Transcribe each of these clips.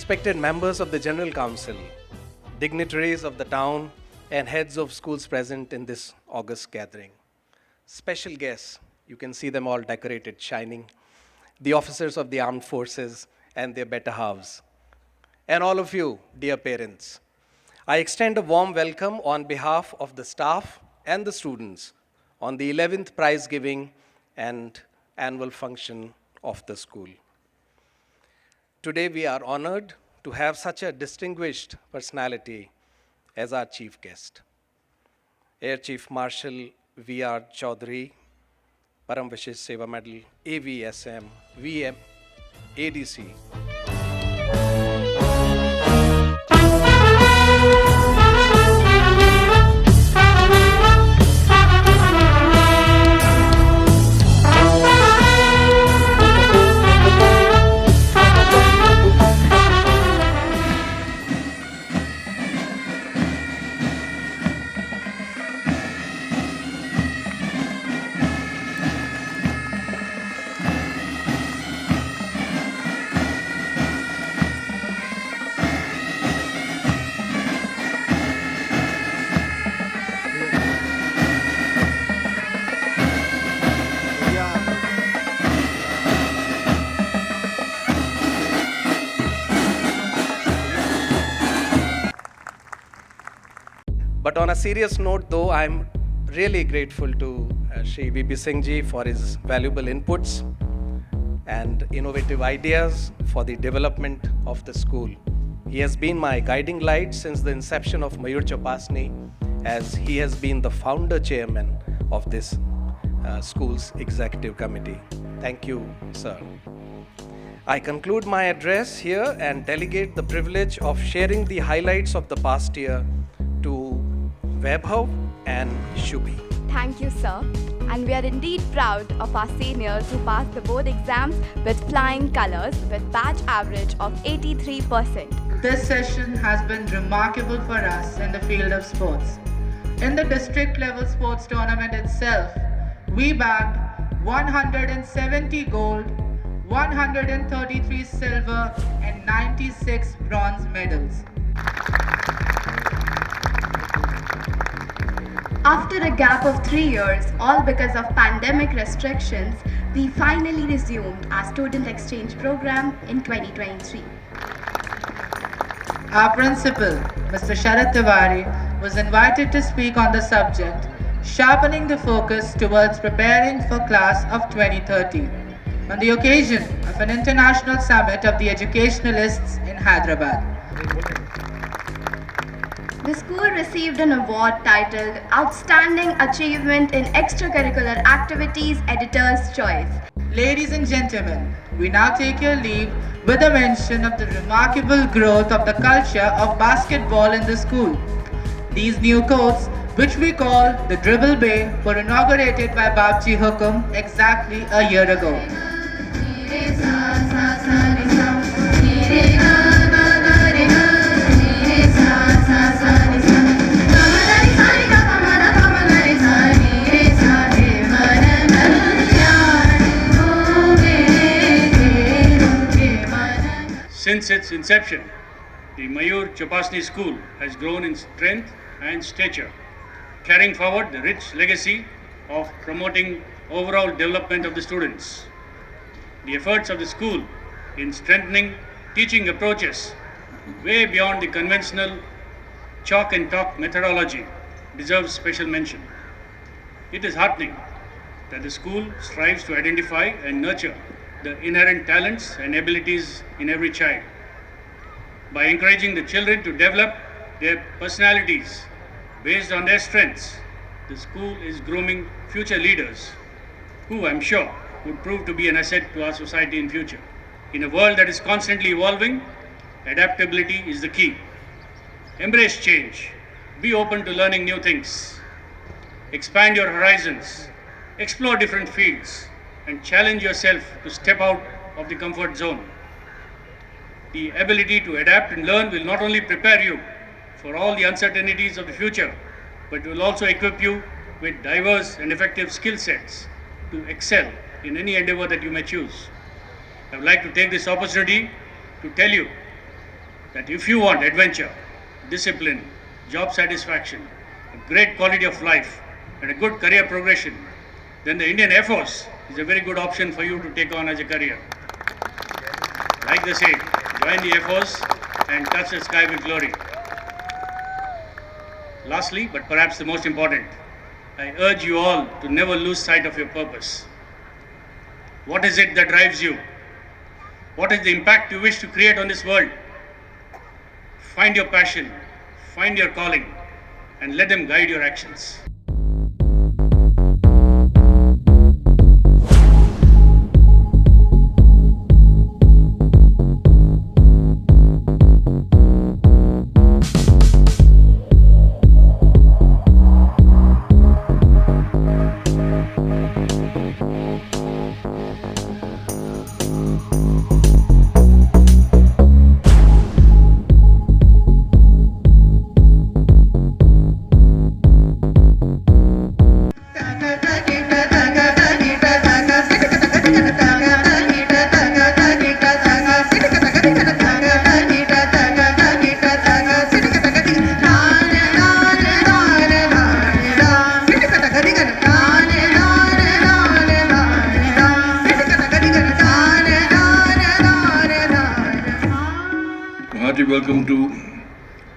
respected members of the General Council, dignitaries of the town, and heads of schools present in this august gathering. Special guests, you can see them all decorated, shining, the officers of the armed forces and their better halves, and all of you, dear parents. I extend a warm welcome on behalf of the staff and the students on the 11th prize giving and annual function of the school. Today we are honored to have such a distinguished personality as our chief guest. Air Chief Marshal V.R. Chaudhary, Param Vishesh Seva Medal, AVSM, VM, ADC. But on a serious note, though, I'm really grateful to Shri V.B. Singh ji for his valuable inputs and innovative ideas for the development of the school. He has been my guiding light since the inception of Mayur Chopasni, as he has been the founder chairman of this school's executive committee. Thank you, sir. I conclude my address here and delegate the privilege of sharing the highlights of the past year to Vaibhav and Shubhi. Thank you, sir. And we are indeed proud of our seniors who passed the board exams with flying colors with batch average of 83%. This session has been remarkable for us in the field of sports. In the district level sports tournament itself, we bagged 170 gold, 133 silver and 96 bronze medals. After a gap of 3 years, all because of pandemic restrictions, we finally resumed our student exchange program in 2023. Our principal, Mr. Sharat Tiwari, was invited to speak on the subject, sharpening the focus towards preparing for class of 2030, on the occasion of an international summit of the educationalists in Hyderabad. The school received an award titled Outstanding Achievement in Extracurricular Activities Editor's Choice. Ladies and gentlemen, we now take your leave with a mention of the remarkable growth of the culture of basketball in the school. These new courts, which we call the Dribble Bay, were inaugurated by Babji Hukum exactly a year ago. Since its inception, the Mayur Chopasni School has grown in strength and stature, carrying forward the rich legacy of promoting overall development of the students. The efforts of the school in strengthening teaching approaches way beyond the conventional chalk and talk methodology deserves special mention. It is heartening that the school strives to identify and nurture the inherent talents and abilities in every child. By encouraging the children to develop their personalities based on their strengths, the school is grooming future leaders who, I'm sure, would prove to be an asset to our society in future. In a world that is constantly evolving, adaptability is the key. Embrace change. Be open to learning new things. Expand your horizons. Explore different fields and challenge yourself to step out of the comfort zone. The ability to adapt and learn will not only prepare you for all the uncertainties of the future, but will also equip you with diverse and effective skill sets to excel in any endeavor that you may choose. I would like to take this opportunity to tell you that if you want adventure, discipline, job satisfaction, a great quality of life, and a good career progression, then the Indian Air Force is a very good option for you to take on as a career. Like they say, join the Air Force and touch the sky with glory. Lastly, but perhaps the most important, I urge you all to never lose sight of your purpose. What is it that drives you? What is the impact you wish to create on this world? Find your passion, find your calling, and let them guide your actions. Hearty welcome to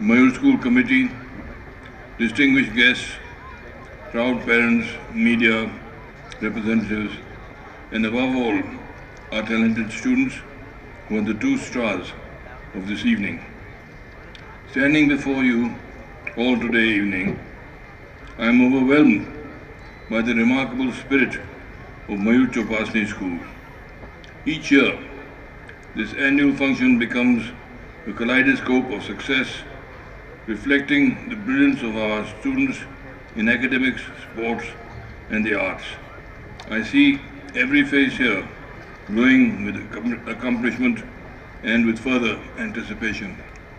Mayur School Committee, distinguished guests, proud parents, media representatives, and above all, our talented students who are the two stars of this evening. Standing before you all today evening, I am overwhelmed by the remarkable spirit of Mayur Chopasni School. Each year, this annual function becomes a kaleidoscope of success, reflecting the brilliance of our students in academics, sports, and the arts. I see every face here glowing with accomplishment and with further anticipation.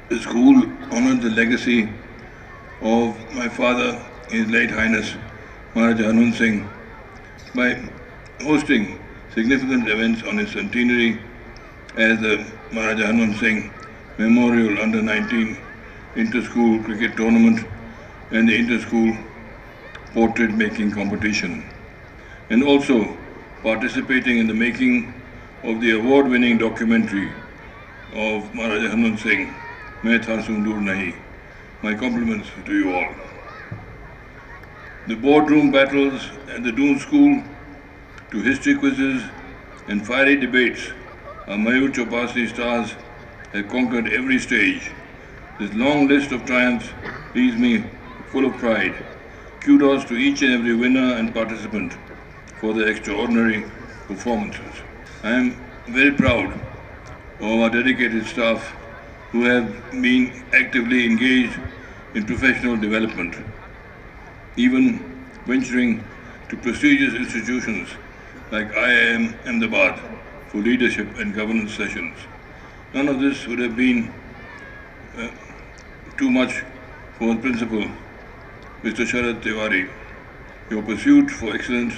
The school honored the legacy of my father, His late Highness Maharaja Hanwant Singh, by hosting significant events on his centenary as the Maharaja Hanwant Singh Memorial Under-19 Inter-School Cricket Tournament and the Inter-School Portrait Making Competition, and also participating in the making of the award-winning documentary of Maharaja Hanwant Singh, Main Tha Sundur Nahi. My compliments to you all. The boardroom battles at the Doon School, to history quizzes and fiery debates, our Mayur Chopasni stars have conquered every stage. This long list of triumphs leaves me full of pride. Kudos to each and every winner and participant for their extraordinary performances. I am very proud of our dedicated staff who have been actively engaged in professional development, even venturing to prestigious institutions like IIM Ahmedabad for leadership and governance sessions. None of this would have been too much for the principal, Mr. Sharad Tiwari. Your pursuit for excellence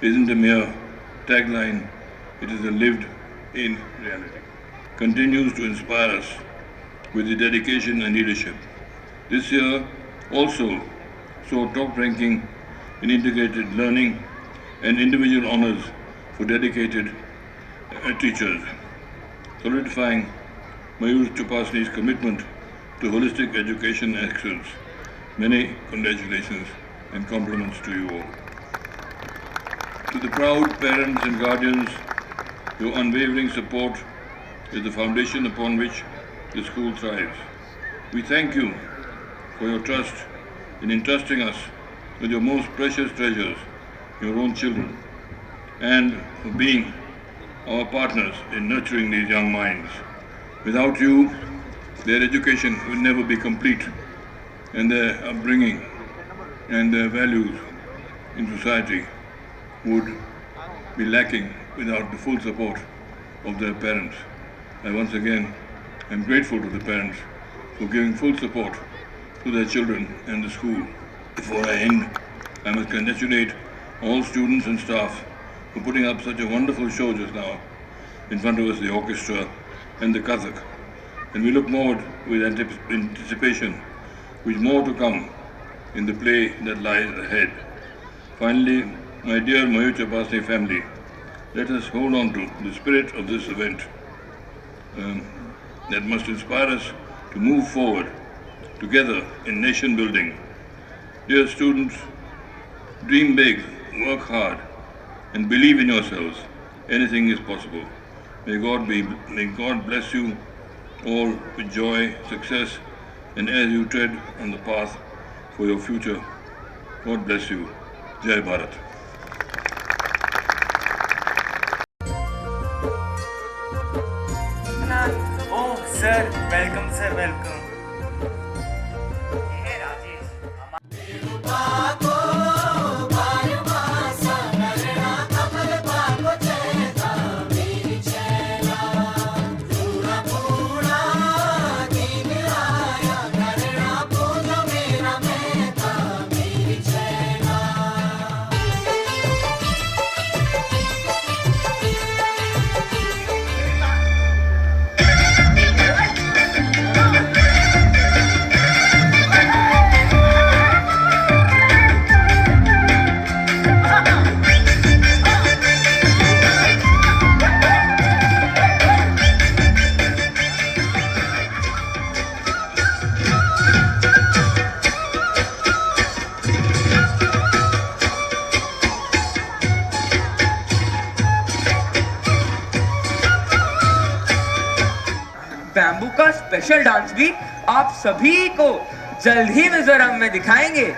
isn't a mere tagline, it is a lived-in reality. Continues to inspire us with the dedication and leadership. This year also saw top ranking in integrated learning and individual honors for dedicated teachers, solidifying Mayur Chopasni's commitment to holistic education excellence. Many congratulations and compliments to you all. To the proud parents and guardians, your unwavering support is the foundation upon which the school thrives. We thank you for your trust in entrusting us with your most precious treasures, your own children, and for being our partners in nurturing these young minds. Without you, their education will never be complete, and their upbringing and their values in society would be lacking without the full support of their parents. I once again am grateful to the parents for giving full support to their children and the school. Before I end, I must congratulate all students and staff for putting up such a wonderful show just now in front of us, the orchestra and the Kathak. and we look forward with anticipation with more to come in the play that lies ahead. Finally, my dear Mayur Chapasni family, let us hold on to the spirit of this event that must inspire us to move forward together in nation building. Dear students, dream big, work hard, and believe in yourselves. Anything is possible. May God bless you all with joy, success, and as you tread on the path for your future. God bless you. Jai Bharat. Oh, sir, welcome. Hey, Rajesh. Bamboo का special dance भी आप सभी को जल्द ही मिजोरम में दिखाएंगे।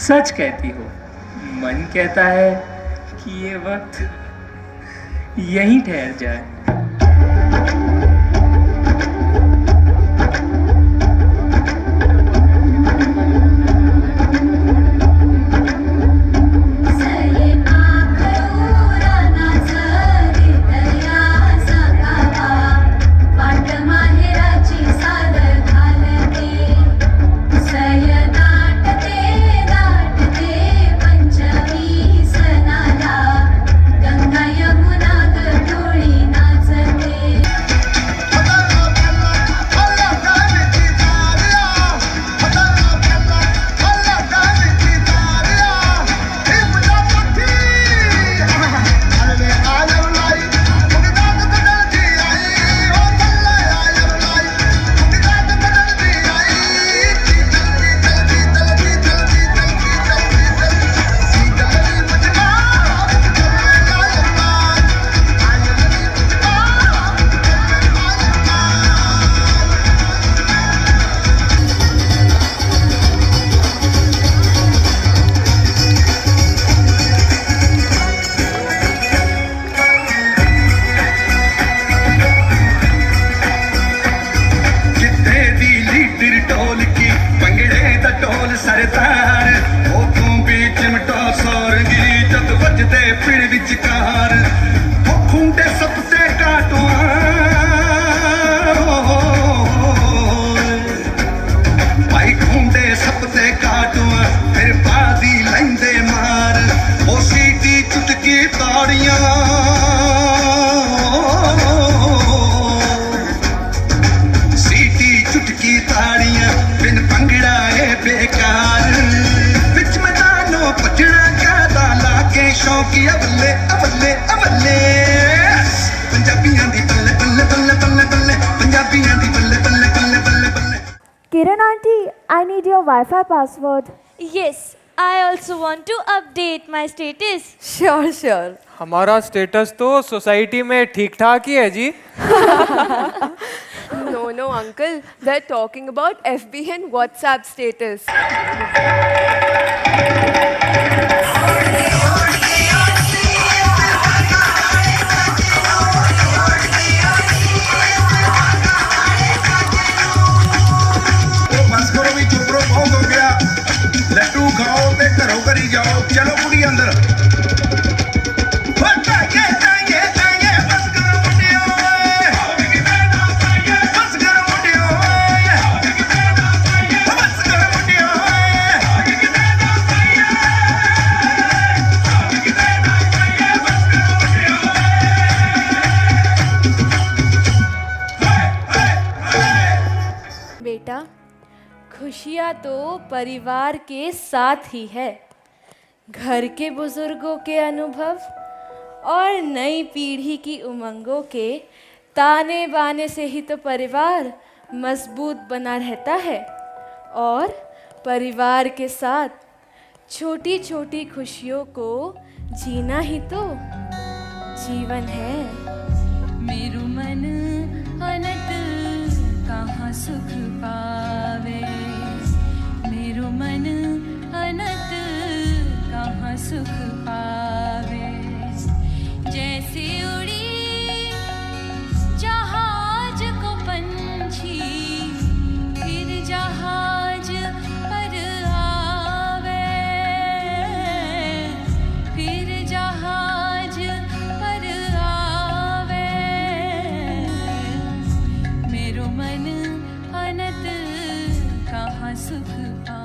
सच कहती हो, मन कहता है कि ये वक्त यहीं ठहर जाए। Kiran auntie, I need need your Wi-Fi password. Yes, I also want to update my status. Sure, sure. हमारा स्टेटस तो सोसाइटी में ठीक ठाक ही है जी. No, uncle. They're talking about FB and WhatsApp status. Laddu खाओ ते घरों घरी जाओ चलो कुड़ी अंदर बेटा, खुशियाँ तो परिवार के साथ ही है. घर के बुजुर्गों के अनुभव और नई पीढ़ी की उमंगों के ताने बाने से ही तो परिवार मजबूत बना रहता है. और परिवार के साथ छोटी छोटी खुशियों को जीना ही तो जीवन है. मेरू मन अनत कहाँ सुख पावे, मेरो मन अनत कहाँ सुख पावे. जैसे उड़ी जहाज को पंछी फिर जहाज पर आवे, फिर जहाज पर आवे. मेरो मन अनत कहाँ सुख पावे.